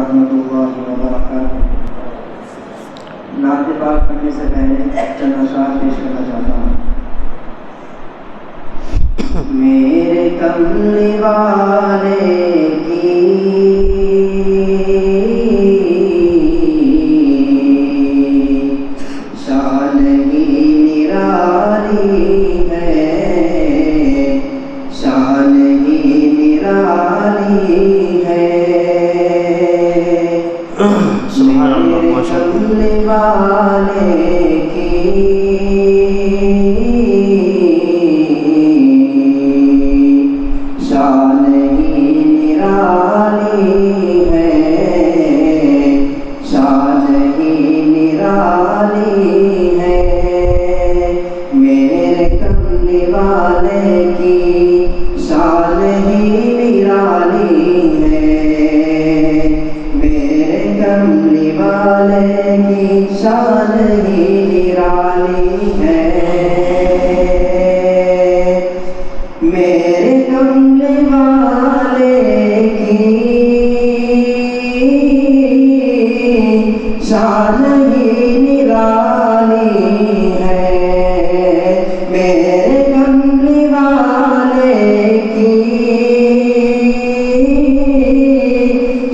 रहमतुल्लाहि व बरकातुहू। नात पाक पढ़ने से पहले चंद अशआर पेश करना चाहता हूँ। मेरे कमली वाले की शान ही निराली है, शान ही निराली है। मेरे कमली वाले की शान ही निराली है, शान ही निराली है। मेरे कमली वाले की शान ही निराली है, मेरे कमली वाले की शान ही निराली है। मेरे कमली वाले की शान ही निराली है, मेरे कमली वाले की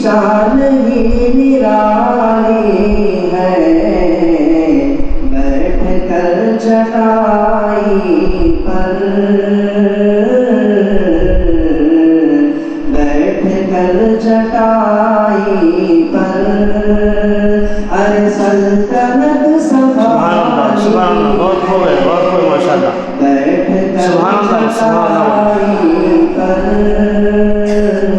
शान ही निराली है। बैठ कर चटाई पर, बैठ कर चटाई पर, अरे सल्तनत संभाली। बहुत खूब है, बहुत खूब माशाअल्लाह। बैठ कर चटाई पर,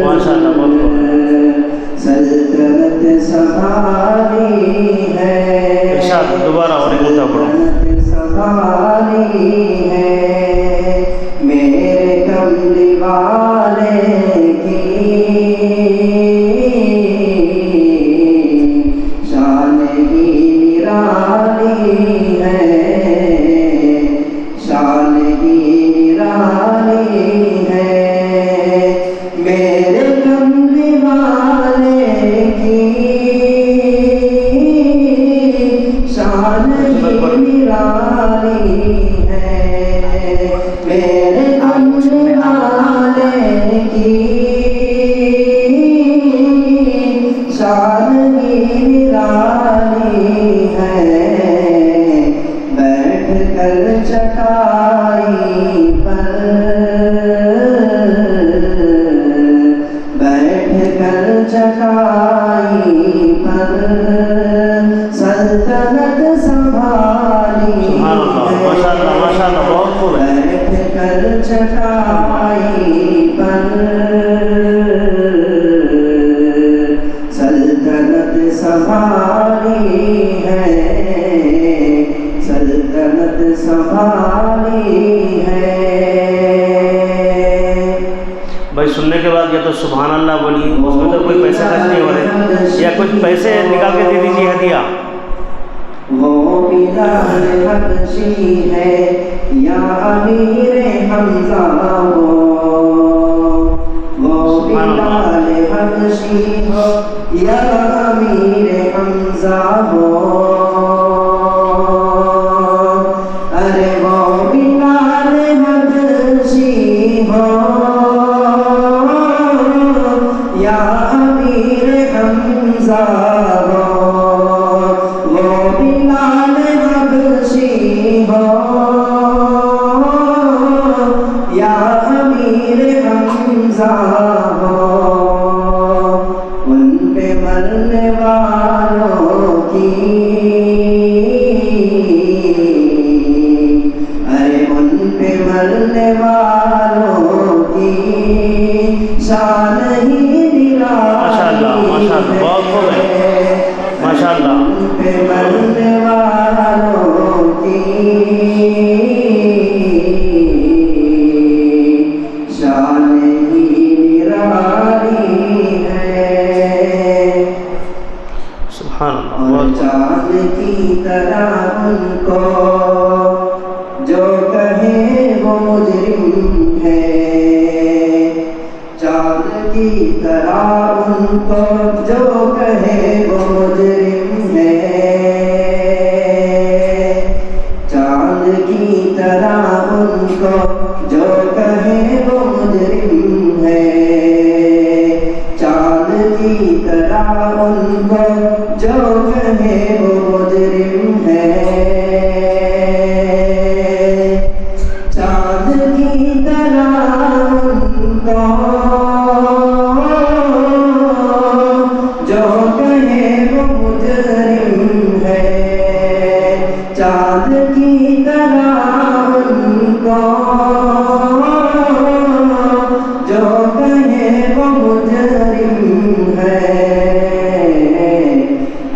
माशाअल्लाह बहुत खूब है। सल्तनत संभाली है। इरशाद दोबारा और एक मुद्दा पढ़ो। सल्तनत संभाली है। मेरे कमली वाले की शान ही निराली है, शान ही निराली है। मेरे कमली वाले की शान ही निराली है, मेरे कमली वाले की शान ही निराली है। बैठ कर चटाई पर, बैठ कर चटाई पर, सल्तनत संभाली है। माशाअल्लाह माशाअल्लाह बहुत खूब है। बैठ कर चटाई पर, सल्तनत संभाली है, सल्तनत संभाली है। भाई सुनने के बाद या तो सुभान अल्लाह बोलिए, उसमें तो कोई पैसे खर्च नहीं हो रहे, या कुछ पैसे निकाल के दे दीजिए हदिया। वो बिलाल हबशी है या अमीर हमजा हो, वो बिलाल हबशी हो या अमीर हमजा हो। अरे वो बिलाल हबशी हो या अमीर हमजा हो, वो बिलाल हबशी हो या अमीर हमजा हो। उन पे मरने वालों की, अरे उन पे मरने वालों की शान ही माशाअल्लाह माशाअल्लाह बहुत खूब है माशाअल्लाह। उन पे मरने वालों की शान ही निराली है। सुभान अल्लाह। और चाँद की तरह उनको जो कहे वो मुजरिम है, चाँद की तरह उनको जो कहे वो मुजरिम है, चांद की तरह उनको जो कहे वो मुजरिम है, चांद की तरह उनको जो कहे वो मुजरिम है, चांद की तरह उनको जो कहे वो मुजरिम है, चांद की तरह उनको जो कहे वो मुजरिम है।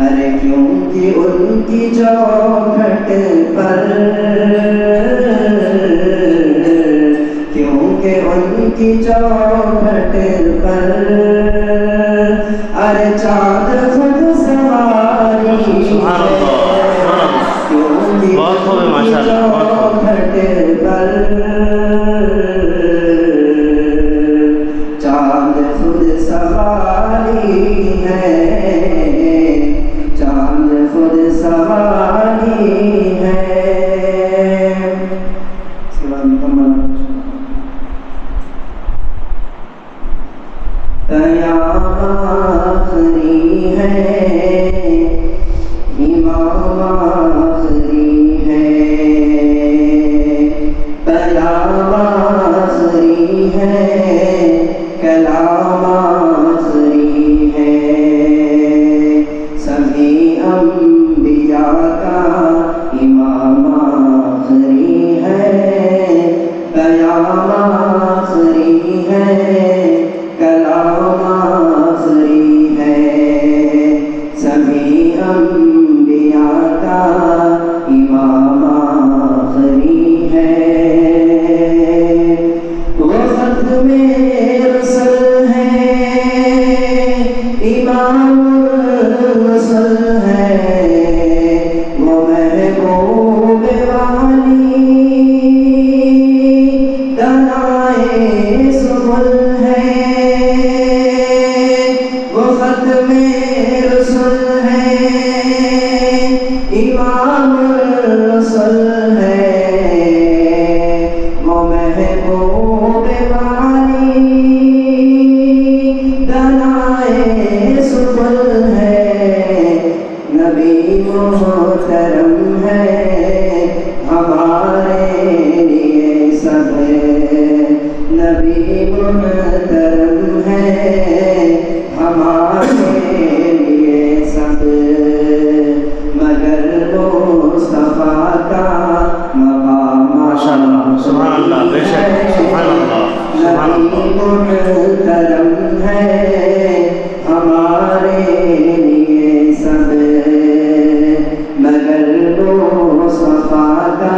अरे क्योंकि उनकी चौखट पर, क्योंकि उनकी चौखट पर अरे चाँद खुद सवारी है, क्योंकि उनकी चौखट पर चाँद खुद सवारी है, चाँद खुद सवारी है। कयामत आखिरी है, इमाम आखिरी है, कलाम आखिरी है, कलाम आखिरी है, सभी अंबिया का इमाम आखिरी है, कयाम आखिरी है, कलाम आखिरी है, सभी अंबिया का इमाम आखिरी है। वो ख़त्मे रसूल है, इमामुल रसूल है, वो महबूब वाली दनाए सुबुल है, वो ख़त्मे रसूल है, इमामुल रसूल है, वो महबूब वाली दनाए सुबुल है। नबी मोहतरम है हमारे लिए सब, नबी मोहतरम है हमारे लिए सब, मगर मुस्तफा का मकाम माशाअल्लाह, सुभान अल्लाह, बेशक सुभान अल्लाह, सुभान नबी मोहतरम है हमारे लिए सब, मगर मुस्तफा का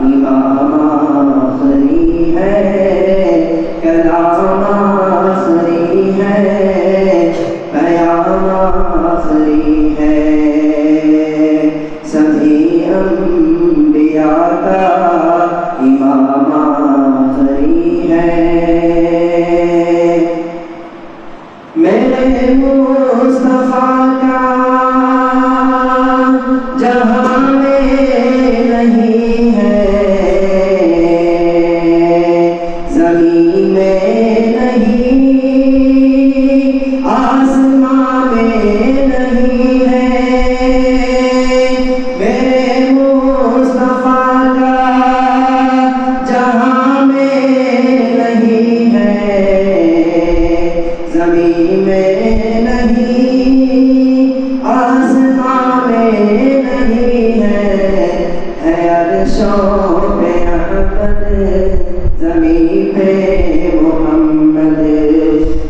इमाम आखिरी है, कलाम आखिरी है, कयाम आखिरी है, सभी अंबिया का इमाम आखिरी है। मेरे मुस्तफा का जहां में नहीं है, ज़मीन में नहीं, आसमां में नहीं है, मेरे मुस्तफा का जहां में नहीं है, ज़मीन में नहीं, आसमां में नहीं है अर्शों पे अहमद, ज़मीन पे मोहम्मद,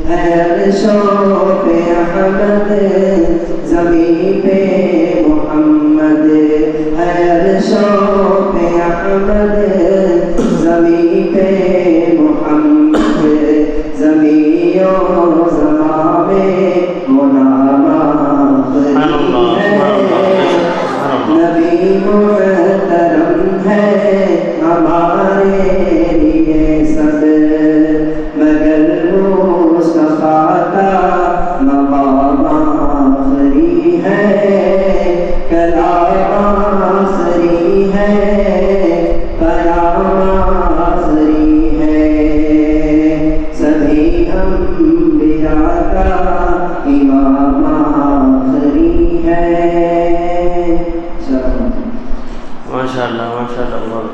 है अर्शों पे अहमद, ज़मीन पे मोहम्मद, है अर्शों पे अहमद, ज़मीन पे मोहम्मद, ज़मीनों ज़मां में वो नाम आखिरी है, नबी मुहतरम है हमारे लिए सब, मगर मुस्तफा अम्बिया का इमाम